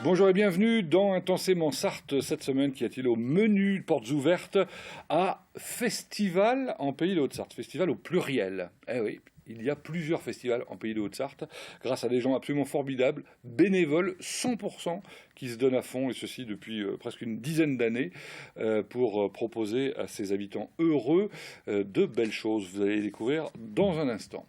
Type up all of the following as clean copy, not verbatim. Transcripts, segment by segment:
Bonjour et bienvenue dans Intensément Sarthe. Cette semaine, qu'y a-t-il au menu portes ouvertes à Festival en Pays de Haute-Sarthe. Festival au pluriel. Eh oui, il y a plusieurs festivals en Pays de Haute-Sarthe grâce à des gens absolument formidables, bénévoles, 100%, qui se donnent à fond, et ceci depuis presque une dizaine d'années, pour proposer à ses habitants heureux de belles choses. Vous allez les découvrir dans un instant.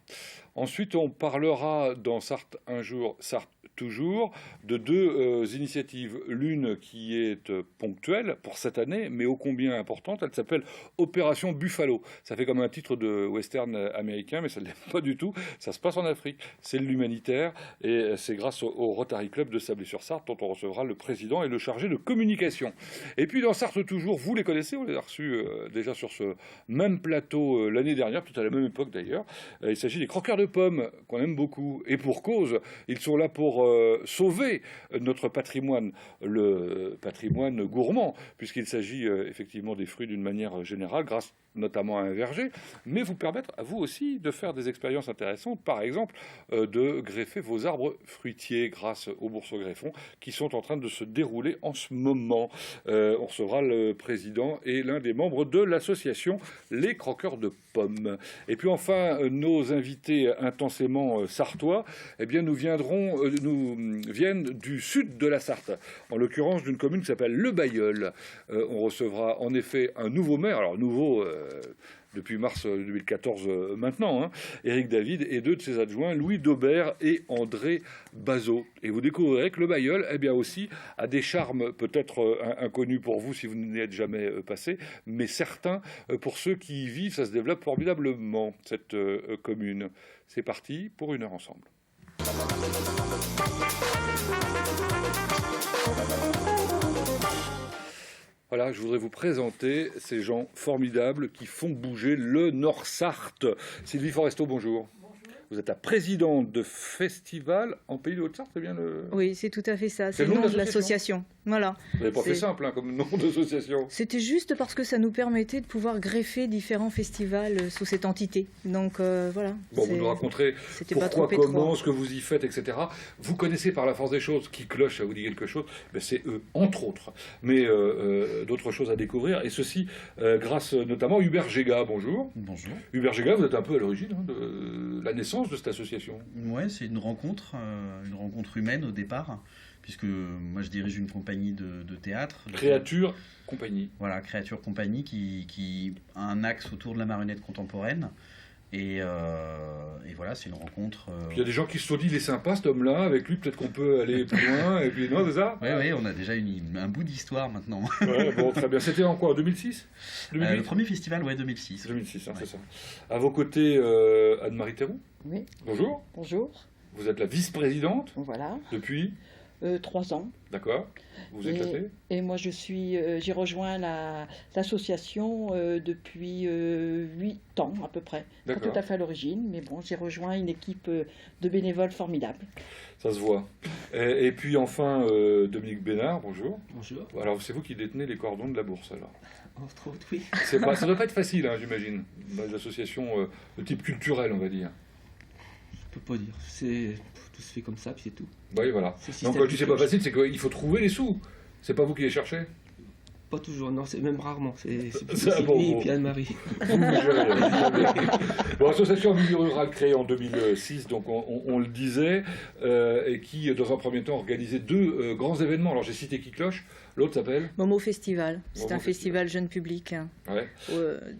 Ensuite, on parlera dans Sarthe un jour, Sarthe toujours, de deux initiatives. L'une qui est ponctuelle pour cette année, mais ô combien importante. Elle s'appelle Opération Buffalo. Ça fait comme un titre de western américain, mais ça ne l'est pas du tout. Ça se passe en Afrique. C'est l'humanitaire, et c'est grâce au Rotary Club de Sablé-sur-Sarthe dont on recevra le président et le chargé de communication. Et puis dans Sarthe toujours, vous les connaissez, on les a reçus déjà sur ce même plateau l'année dernière, tout à la même époque d'ailleurs. Il s'agit des croqueurs de pommes, qu'on aime beaucoup, et pour cause. Ils sont là pour sauver notre patrimoine, le patrimoine gourmand, puisqu'il s'agit effectivement des fruits d'une manière générale, grâce notamment à un verger, mais vous permettre à vous aussi de faire des expériences intéressantes, par exemple de greffer vos arbres fruitiers grâce aux bourses au greffon qui sont en train de se dérouler en ce moment. On recevra le président et l'un des membres de l'association Les Croqueurs de Pommes. Et puis enfin, nos invités intensément sartois, eh bien nous viennent du sud de la Sarthe, en l'occurrence d'une commune qui s'appelle Le Bailleul. On recevra en effet un nouveau maire, alors nouveau depuis mars 2014 maintenant, hein, Éric David, et deux de ses adjoints, Louis Daubert et André Bazot. Et vous découvrirez que Le Bailleul, eh bien aussi, a des charmes peut-être inconnus pour vous si vous n'y êtes jamais passé, mais certains pour ceux qui y vivent. Ça se développe formidablement, cette commune. C'est parti pour une heure ensemble. Voilà, je voudrais vous présenter ces gens formidables qui font bouger le Nord-Sarthe. Sylvie Foresto, bonjour. Vous êtes la présidente de Festival en Pays de Haute-Sarthe, c'est bien le... Oui, c'est tout à fait ça. C'est le nom de l'association. Voilà. Vous n'avez pas fait simple comme nom d'association. C'était juste parce que ça nous permettait de pouvoir greffer différents festivals sous cette entité. Donc voilà. Bon, vous nous raconterez pourquoi, comment, ce que vous y faites, etc. Vous connaissez par la force des choses qui cloche, ça vous dit quelque chose. Ben, c'est eux, entre autres. Mais d'autres choses à découvrir. Et ceci grâce notamment à Hubert Géga. Bonjour. Bonjour. Hubert Géga, vous êtes un peu à l'origine de la naissance de cette association. Ouais, c'est une rencontre humaine au départ, puisque moi je dirige une compagnie de théâtre. Créature Compagnie. Voilà, Créature Compagnie qui a un axe autour de la marionnette contemporaine. Et voilà, c'est une rencontre. Il y a des gens qui se sont dit, il est sympa cet homme-là, avec lui peut-être qu'on peut aller plus loin, et puis non, c'est ça. Oui, on a déjà un bout d'histoire maintenant. Ouais, bon, très bien. C'était en quoi, en 2006 le premier festival, ouais, 2006. 2006, hein, ouais. C'est ça. À vos côtés, Anne-Marie Théroux. Oui. Bonjour. Bonjour. Vous êtes la vice-présidente. Voilà. Depuis 3 ans. D'accord. Vous éclatez. Et moi, j'ai rejoint l'association depuis 8 ans à peu près. Pas tout à fait à l'origine, mais bon, j'ai rejoint une équipe de bénévoles formidables. Ça se voit. Et puis enfin, Dominique Bénard, bonjour. Bonjour. Alors, c'est vous qui détenez les cordons de la bourse, alors. Entre autres, oui. Ça ne doit pas être facile, hein, j'imagine, dans les associations de type culturel, on va dire. Je peux pas dire. Tout se fait comme ça, puis c'est tout. Oui, voilà. Donc quand je dis c'est pas facile, c'est qu'il faut trouver les sous. C'est pas vous qui les cherchez. Pas toujours, non, c'est même rarement. C'est Ça, Sylvie et puis Anne-Marie. Bon, association en milieu rural créée en 2006, donc on le disait, et qui, dans un premier temps, organisait 2 grands événements. Alors j'ai cité Qui Cloche, l'autre s'appelle Momo Festival. C'est un festival jeune public. Ouais.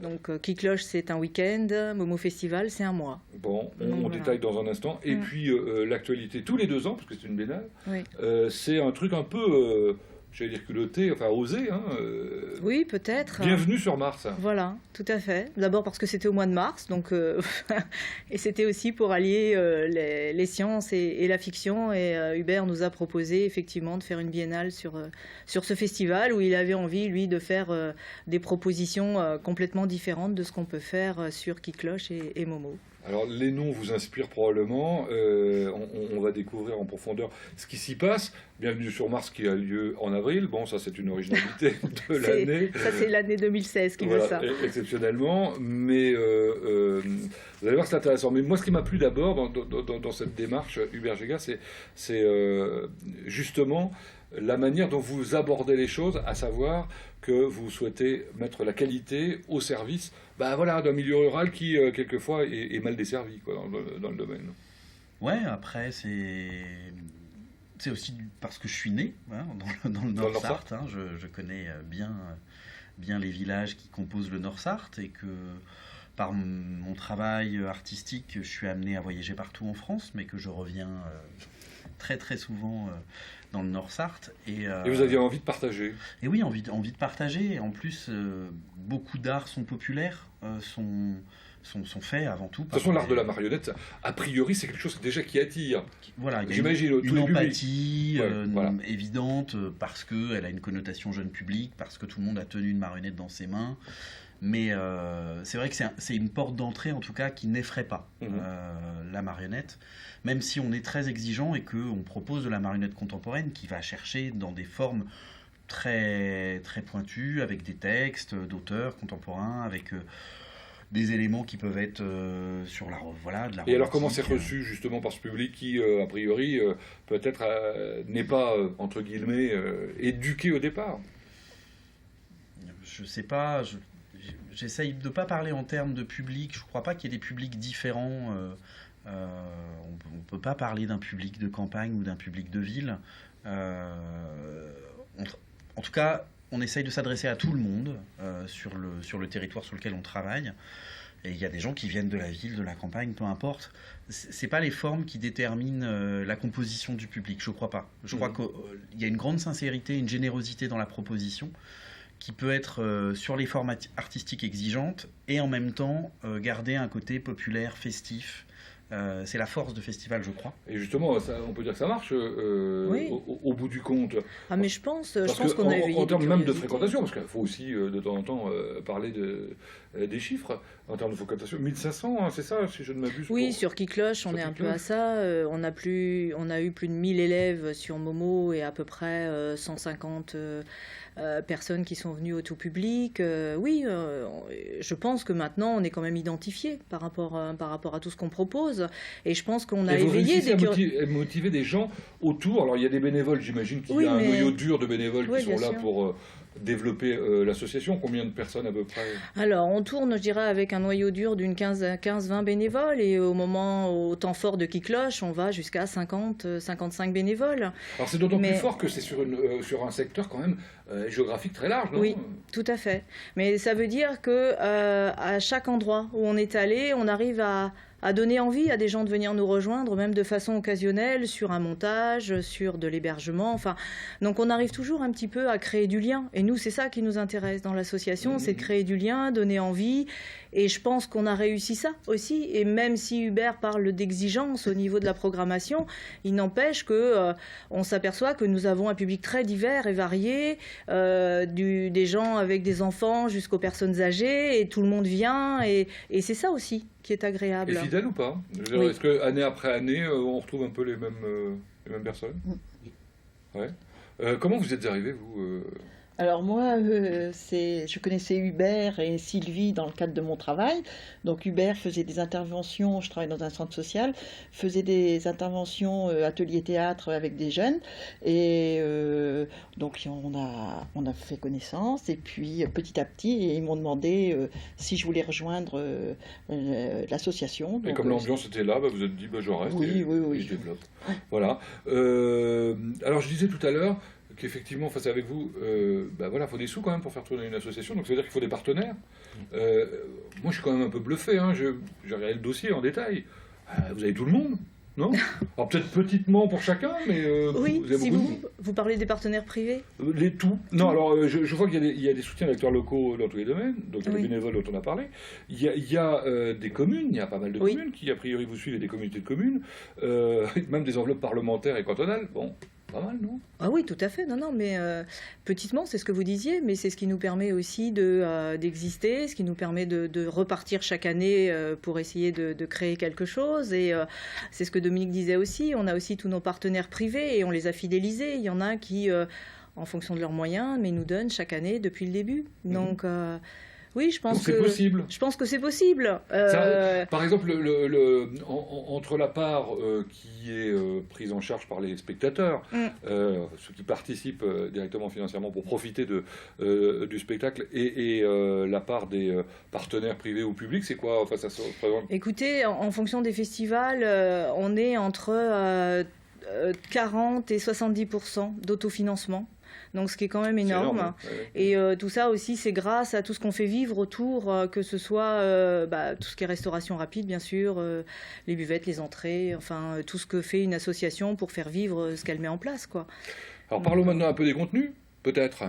Donc Qui Cloche, c'est un week-end. Momo Festival, c'est un mois. Bon, on détaille dans un instant. Et puis l'actualité, tous les 2 ans, parce que c'est une biennale, oui. C'est un truc un peu... j'allais dire culotté, enfin osé. Hein, oui, peut-être. Bienvenue sur Mars. Voilà, tout à fait. D'abord parce que c'était au mois de mars, donc et c'était aussi pour allier les sciences et la fiction. Et Hubert nous a proposé effectivement de faire une biennale sur ce festival où il avait envie, lui, de faire des propositions complètement différentes de ce qu'on peut faire sur Qui Cloche et Momo. Alors les noms vous inspirent probablement, on va découvrir en profondeur ce qui s'y passe. Bienvenue sur Mars qui a lieu en avril, bon ça c'est une originalité de l'année. Ça c'est l'année 2016 qui veut ça. Exceptionnellement, mais vous allez voir c'est intéressant. Mais moi ce qui m'a plu d'abord dans cette démarche Hubert Géga, c'est justement la manière dont vous abordez les choses, à savoir que vous souhaitez mettre la qualité au service d'un milieu rural qui, quelquefois, est mal desservi quoi, dans le domaine. Ouais, après, c'est aussi parce que je suis né dans le Nord-Sarthe. Hein, je connais bien les villages qui composent le Nord-Sarthe et que par mon travail artistique, je suis amené à voyager partout en France, mais que je reviens très très souvent dans le Nord-Sarthe. Et vous aviez envie de partager. Et oui, envie de partager. En plus, beaucoup d'arts sont populaires, sont faits avant tout. De toute façon, l'art de la marionnette, a priori, c'est quelque chose déjà qui attire. Voilà, il y a j'imagine une empathie voilà. évidente parce qu'elle a une connotation jeune public, parce que tout le monde a tenu une marionnette dans ses mains. Mais c'est vrai que c'est une porte d'entrée, en tout cas, qui n'effraie pas la marionnette, même si on est très exigeant et qu'on propose de la marionnette contemporaine qui va chercher dans des formes très, très pointues, avec des textes d'auteurs contemporains, avec des éléments qui peuvent être sur de la romantique. Et alors comment c'est reçu justement par ce public qui, a priori, peut-être n'est pas, entre guillemets, éduqué au départ? Je sais pas, j'essaye de ne pas parler en termes de public, je ne crois pas qu'il y ait des publics différents. On ne peut pas parler d'un public de campagne ou d'un public de ville. En tout cas, on essaye de s'adresser à tout le monde sur le territoire sur lequel on travaille. Et il y a des gens qui viennent de la ville, de la campagne, peu importe. C'est pas les formes qui déterminent la composition du public, je crois pas. Je crois qu'il y a une grande sincérité, une générosité dans la proposition qui peut être sur les formes artistiques exigeantes et en même temps garder un côté populaire, festif. C'est la force de festival, je crois. Et justement, on peut dire que ça marche oui. au bout du compte. Ah, mais je pense qu'on a éveillé en termes même de fréquentation, parce qu'il faut aussi de temps en temps parler des chiffres, en termes de fréquentation. 1500, hein, c'est ça, si je ne m'abuse. Oui, sur Qui-Cloche, on est un peu à ça. On a eu plus de 1000 élèves sur Momo et à peu près 150 personnes qui sont venues au tout public. Oui, je pense que maintenant, on est quand même identifié par rapport à tout ce qu'on propose. Et je pense qu'on a éveillé à motiver des gens autour. Alors, il y a des bénévoles, j'imagine qu'il y a un noyau dur de bénévoles qui sont là pour développer l'association. Combien de personnes à peu près? Alors, on tourne, je dirais, avec un noyau dur d'une 15-20 bénévoles. Et au temps fort de Qui-Cloche, on va jusqu'à 50-55 bénévoles. Alors, c'est d'autant plus fort que c'est sur un secteur quand même géographique très large, non? Oui, tout à fait. Mais ça veut dire que à chaque endroit où on est allé, on arrive à donner envie à des gens de venir nous rejoindre, même de façon occasionnelle, sur un montage, sur de l'hébergement. Enfin, donc on arrive toujours un petit peu à créer du lien. Et nous, c'est ça qui nous intéresse dans l'association, c'est de créer du lien, donner envie. Et je pense qu'on a réussi ça aussi. Et même si Hubert parle d'exigence au niveau de la programmation, il n'empêche que on s'aperçoit que nous avons un public très divers et varié, des gens avec des enfants jusqu'aux personnes âgées, et tout le monde vient. Et c'est ça aussi qui est agréable. Et fidèle ou pas? Oui. Est-ce qu'année après année, on retrouve un peu les mêmes personnes? Ouais. Comment vous êtes arrivés, vous Alors moi, je connaissais Hubert et Sylvie dans le cadre de mon travail. Donc Hubert faisait des interventions, je travaille dans un centre social, faisait des interventions atelier théâtre avec des jeunes. Et donc on a fait connaissance. Et puis petit à petit, ils m'ont demandé si je voulais rejoindre l'association. Et comme l'ambiance était là, vous êtes dit je reste oui. et je développe. Voilà. Alors je disais tout à l'heure qu'effectivement, face avec vous, faut des sous quand même pour faire tourner une association, donc ça veut dire qu'il faut des partenaires. Moi, je suis quand même un peu bluffé, hein. J'ai regardé le dossier en détail. Vous avez tout le monde, non? Alors peut-être petitement pour chacun, mais oui, vous avez si beaucoup vous parlez des partenaires privés? tout. Non, alors je vois qu'il y a des soutiens d'acteurs locaux dans tous les domaines, donc il y a les bénévoles dont on a parlé. Il y a des communes, il y a pas mal de communes qui, a priori, vous suivent, des communautés de communes, même des enveloppes parlementaires et cantonales. Bon. Pas mal, non? Ah oui, tout à fait. Non, mais petitement, c'est ce que vous disiez, mais c'est ce qui nous permet aussi d'exister, ce qui nous permet de repartir chaque année pour essayer de créer quelque chose. Et c'est ce que Dominique disait aussi. On a aussi tous nos partenaires privés et on les a fidélisés. Il y en a qui, en fonction de leurs moyens, mais nous donnent chaque année depuis le début. Donc, Oui, je pense Donc c'est que possible. je pense que c'est possible. Par exemple, entre la part qui est prise en charge par les spectateurs, ceux qui participent directement financièrement pour profiter du spectacle, et la part des partenaires privés ou publics, c'est quoi? Enfin, ça se représente. Écoutez, en fonction des festivals, on est entre 40 et 70% d'autofinancement. Donc, ce qui est quand même énorme. Ouais. Et tout ça aussi, c'est grâce à tout ce qu'on fait vivre autour, que ce soit tout ce qui est restauration rapide, bien sûr, les buvettes, les entrées, enfin, tout ce que fait une association pour faire vivre ce qu'elle met en place, quoi. Alors, parlons maintenant un peu des contenus, peut-être.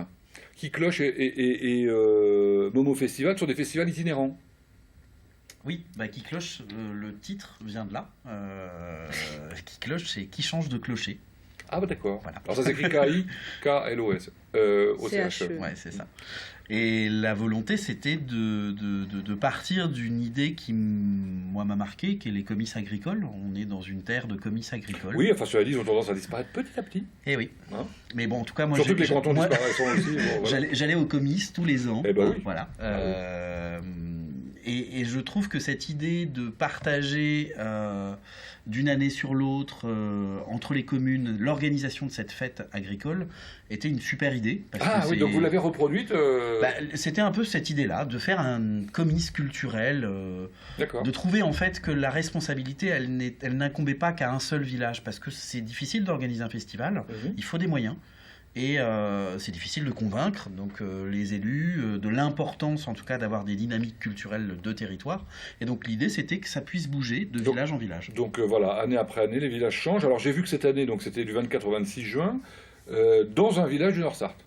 Qui Cloche et Momo Festival sont des festivals itinérants. Oui, Qui Cloche, le titre vient de là. Qui Cloche, c'est qui change de clocher. Ah, bah d'accord. Voilà. Alors ça s'écrit K-I-K-L-O-S. O-C-H-E. Ouais, c'est ça. Et la volonté, c'était de partir d'une idée qui, moi, m'a marqué, qui est les comices agricoles. On est dans une terre de comices agricoles. Oui, enfin, cela dit, ils ont tendance à disparaître petit à petit. Eh oui. Hein, Mais bon, en tout cas, moi, surtout que les cantons disparaissent aussi. Bon, voilà. J'allais aux comices tous les ans. Eh ben oui. Voilà. Et je trouve que cette idée de partager d'une année sur l'autre, entre les communes, l'organisation de cette fête agricole était une super idée. Ah oui, donc vous l'avez reproduite C'était un peu cette idée-là, de faire un comice culturel, de trouver en fait que la responsabilité, elle n'incombait pas qu'à un seul village, parce que c'est difficile d'organiser un festival, il faut des moyens. Et c'est difficile de convaincre donc, les élus de l'importance en tout cas d'avoir des dynamiques culturelles de territoire. Et donc l'idée c'était que ça puisse bouger de village en village. Donc voilà, année après année, les villages changent. Alors j'ai vu que cette année, donc c'était du 24 au 26 juin, dans un village du Nord-Sarthe.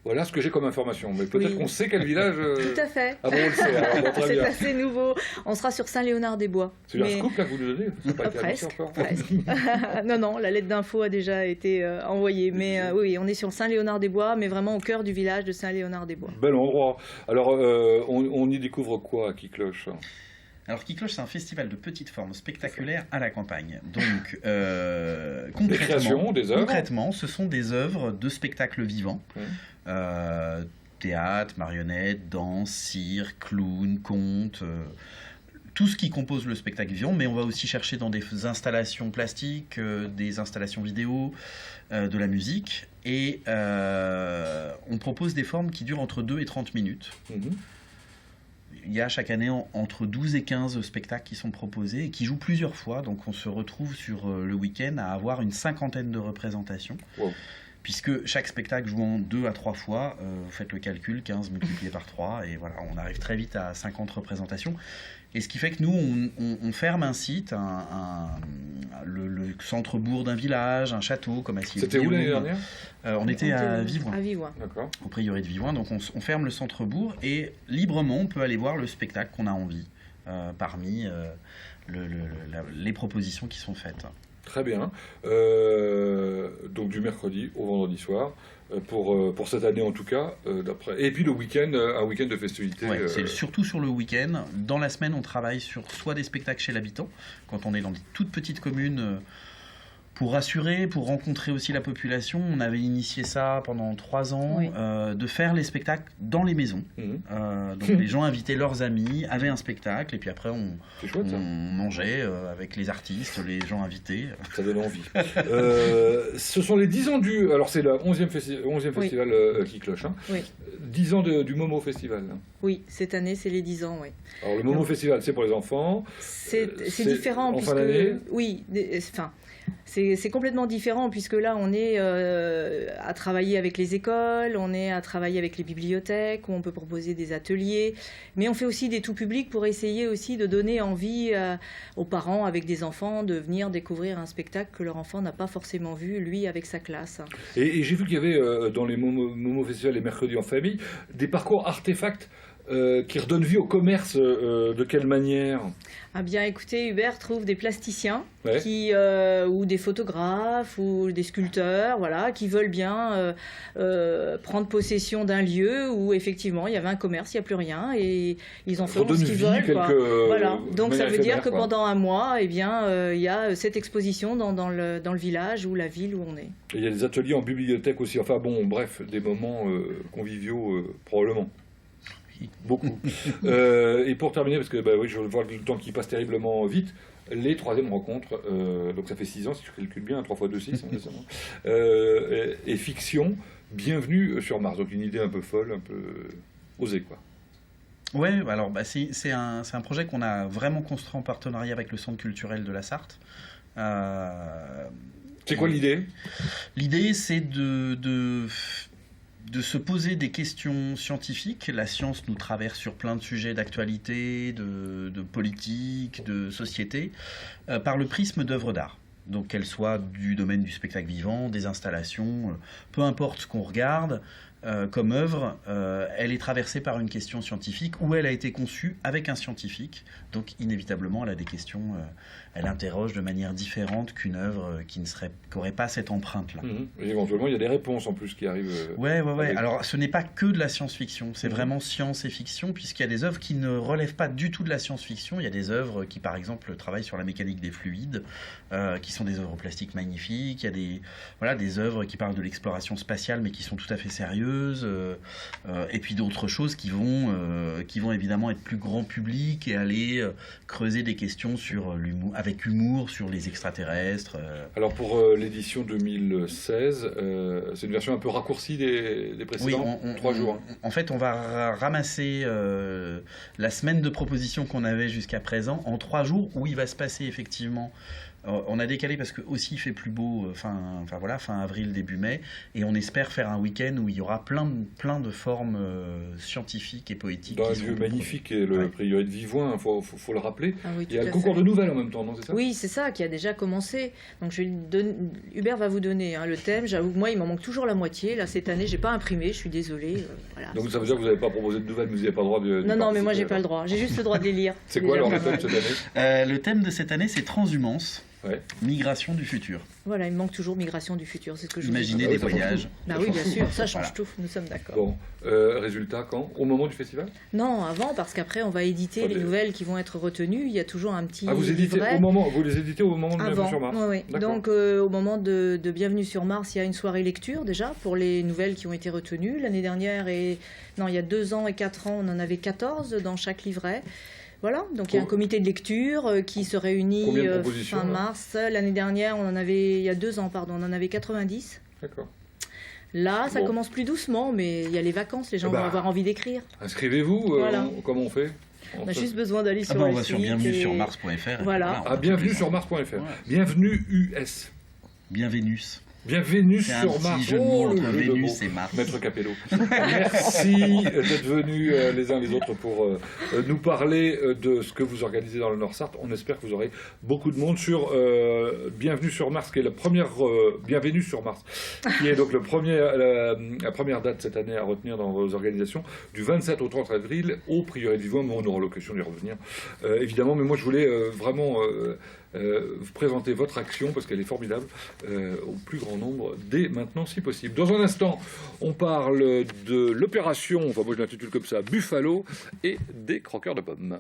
Voilà ce que j'ai comme information. Mais peut-être qu'on sait quel village. Tout à fait. Ah bon, on le sait. Alors, très c'est bien. assez nouveau. On sera sur Saint-Léonard-des-Bois. C'est un scoop là que vous nous donnez? Presque. Non, la lettre d'info a déjà été envoyée. Mais oui, on est sur Saint-Léonard-des-Bois, mais vraiment au cœur du village de Saint-Léonard-des-Bois. Bel endroit. Alors, on y découvre quoi, Qui Cloche? Alors, Qui Cloche, c'est un festival de petite forme spectaculaire à la campagne. Donc, concrètement, ce sont des œuvres de spectacles vivants. Théâtre, marionnettes, danse, cirque, clown, conte, tout ce qui compose le spectacle vivant, mais on va aussi chercher dans des installations plastiques, des installations vidéo, de la musique, et on propose des formes qui durent entre 2 et 30 minutes. Il y a chaque année entre 12 et 15 spectacles qui sont proposés et qui jouent plusieurs fois, donc on se retrouve sur le week-end à avoir une 50aine de représentations. Wow. Puisque chaque spectacle joue en 2 à 3 fois, vous faites le calcul, 15 multiplié par 3, et voilà, on arrive très vite à 50 représentations. Et ce qui fait que nous, on ferme un site, le centre-bourg d'un village, un château, comme à Sillé. C'était où l'année dernière? On était à Vivoin. À Vivoin. D'accord. Au prieuré de Vivoin, donc on ferme le centre-bourg, et librement, on peut aller voir le spectacle qu'on a envie, parmi les propositions qui sont faites. Très bien. Donc du mercredi au vendredi soir, pour cette année en tout cas. Et puis le week-end, un week-end de festivités. Ouais, c'est surtout sur le week-end. Dans la semaine, on travaille sur soit des spectacles chez l'habitant, quand on est dans des toutes petites communes, pour rassurer, pour rencontrer aussi la population. On avait initié ça pendant 3 ans, oui. De faire les spectacles dans les maisons. Donc les gens invitaient leurs amis, avaient un spectacle, et puis après on mangeait avec les artistes, les gens invités. Ça donne envie. Ce sont les 10 ans du... Alors c'est le 11e festival Qui Cloche. Hein. Oui. 10 ans du Momo Festival. Oui, cette année c'est les 10 ans, oui. Alors le Momo Festival, c'est pour les enfants. C'est différent, en fin d'année. Oui, enfin... C'est complètement différent puisque là on est à travailler avec les écoles, on est à travailler avec les bibliothèques où on peut proposer des ateliers, mais on fait aussi des tout publics pour essayer aussi de donner envie aux parents avec des enfants de venir découvrir un spectacle que leur enfant n'a pas forcément vu, lui, avec sa classe. Et j'ai vu qu'il y avait dans les Momo Festival les mercredis en famille des parcours artefacts qui redonnent vie au commerce. De quelle manière? Ah bien, écoutez, Hubert trouve des plasticiens qui, ou des photographes ou des sculpteurs, voilà, qui veulent bien prendre possession d'un lieu où effectivement il y avait un commerce, il n'y a plus rien et ils en font ce qu'ils veulent. Voilà. Donc ça veut dire que pendant un mois, eh bien, il y a cette exposition dans le village ou la ville où on est. Et il y a des ateliers en bibliothèque aussi. Enfin bon, bref, des moments conviviaux probablement. Beaucoup. Et pour terminer, parce que oui, je vois le temps qui passe terriblement vite, les troisièmes rencontres, donc ça fait 6 ans, si je calcule bien, 3 x 2, 6, et fiction, bienvenue sur Mars. Donc une idée un peu folle, un peu osée, quoi. Ouais, alors c'est un projet qu'on a vraiment construit en partenariat avec le Centre culturel de la Sarthe. C'est quoi l'idée ? L'idée, c'est de se poser des questions scientifiques. La science nous traverse sur plein de sujets d'actualité, de politique, de société, par le prisme d'œuvres d'art. Donc qu'elles soient du domaine du spectacle vivant, des installations, peu importe ce qu'on regarde comme œuvre, elle est traversée par une question scientifique ou elle a été conçue avec un scientifique. Donc inévitablement, elle a des questions, elle interroge de manière différente qu'une œuvre qui n'aurait pas cette empreinte-là. Et éventuellement, il y a des réponses en plus qui arrivent. Ouais. Avec... Alors, ce n'est pas que de la science-fiction, c'est vraiment science et fiction, puisqu'il y a des œuvres qui ne relèvent pas du tout de la science-fiction. Il y a des œuvres qui, par exemple, travaillent sur la mécanique des fluides, qui sont des œuvres plastiques magnifiques. Il y a des œuvres qui parlent de l'exploration spatiale, mais qui sont tout à fait sérieuses. Et puis d'autres choses qui vont évidemment être plus grand public et aller creuser des questions sur l'humour, avec humour, sur les extraterrestres. Alors pour l'édition 2016, c'est une version un peu raccourcie des précédents, 3 jours. En fait, on va ramasser la semaine de propositions qu'on avait jusqu'à présent en 3 jours où il va se passer effectivement. On a décalé parce que aussi il fait plus beau fin avril, début mai, et on espère faire un week-end où il y aura plein de formes scientifiques et poétiques. Dans un lieu magnifique, et le prieuré de Vivoin, faut le rappeler. Ah oui, il y a le concours de nouvelles en même temps, non, c'est ça ? Oui, c'est ça, qui a déjà commencé. Donc Hubert va vous donner le thème. J'avoue que moi, il m'en manque toujours la moitié. Là, cette année, j'ai pas imprimé, je suis désolée. Voilà. Donc ça veut dire que vous n'avez pas proposé de nouvelles, mais vous n'avez pas le droit de... Non, mais moi, j'ai pas le droit. J'ai juste le droit de les lire. C'est quoi alors le thème de cette année ? Le thème de cette année, c'est transhumance. Ouais. Migration du futur. Voilà, il me manque toujours migration du futur, c'est ce que je Imaginez des voyages. Bah oui, bien sûr, ça change tout, nous sommes d'accord. Bon, résultat quand ? Au moment du festival ? Non, avant, parce qu'après on va éditer les nouvelles qui vont être retenues. Il y a toujours un petit vous éditez livret. vous les éditez au moment de Bienvenue sur Mars. Oui. Donc au moment de Bienvenue sur Mars, il y a une soirée lecture déjà pour les nouvelles qui ont été retenues. L'année dernière, il y a 2 ans et 4 ans, on en avait 14 dans chaque livret. Voilà, donc il y a un comité de lecture qui se réunit fin mars. L'année dernière, il y a 2 ans, on en avait 90. D'accord. Là, ça commence plus doucement, mais il y a les vacances, les gens vont avoir envie d'écrire. Inscrivez-vous, comment on fait ? On a juste besoin d'aller sur le site. Sur bienvenue-sur-mars.fr. Voilà. Bienvenue sur Mars.fr. Ouais. Bienvenue US. Bienvenus. Bienvenue sur Mars. Entre Vénus et Mars. Maître Capello. Merci d'être venus les uns les autres pour nous parler de ce que vous organisez dans le Nord-Sarthe. On espère que vous aurez beaucoup de monde sur Bienvenue sur Mars, qui est la première Bienvenue sur Mars, qui est donc la première date cette année à retenir dans vos organisations, du 27 au 30 avril au prieuré de Vivoin, mais on aura l'occasion d'y revenir évidemment. Mais moi je voulais vraiment vous présenter votre action parce qu'elle est formidable au plus grand nombre dès maintenant si possible. Dans un instant, on parle de l'opération, enfin moi je l'intitule comme ça, Buffalo, et des croqueurs de pommes.